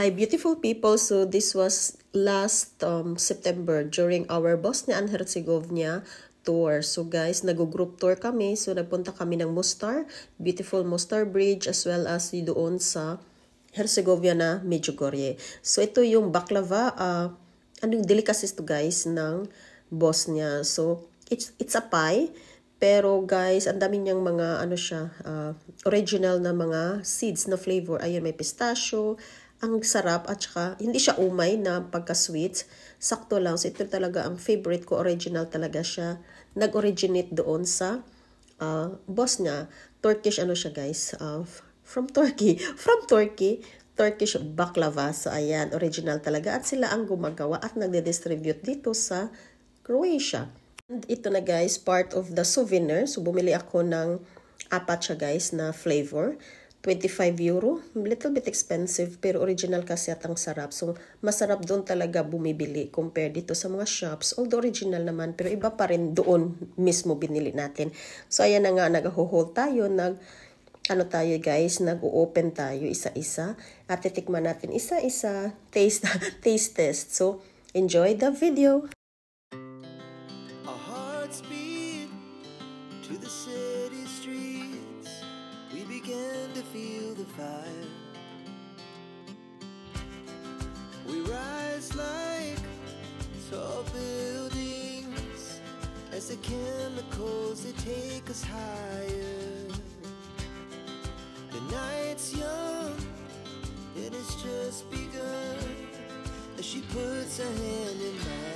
Hi, beautiful people. So this was last September during our Bosnia and Herzegovina tour. So guys, nag-group tour kami. So nagpunta kami ng Mostar, beautiful Mostar Bridge, as well as doon sa Herzegovina, Medjugorje. So ito yung baklava, anong delicacies to guys ng Bosnia. So it's a pie. Pero guys, ang dami niyang mga original na mga seeds na flavor. Ayun, may pistachio. Ang sarap at saka hindi siya umay na pagka-sweet. Sakto lang. So ito talaga ang favorite ko. Original talaga siya. Nag-originate doon sa Bosnia. Turkish siya guys. From Turkey. From Turkey. Turkish baklava. So ayan, original talaga. At sila ang gumagawa at nagde-distribute dito sa Croatia. And ito na guys, part of the souvenir. So bumili ako ng apat siya guys na flavor. 25 euro. Little bit expensive pero original kasi at ang sarap. So masarap doon talaga bumibili compare dito sa mga shops. Although original naman pero iba pa rin doon mismo binili natin. So ayan na nga, nag-hold tayo. Tayo guys, nag-open tayo isa-isa. At titikman natin isa-isa. Taste test. So enjoy the video. To the city streets, we began to feel the fire. We rise like tall buildings as the chemicals, they take us higher. The night's young, it has just begun as she puts her hand in mine.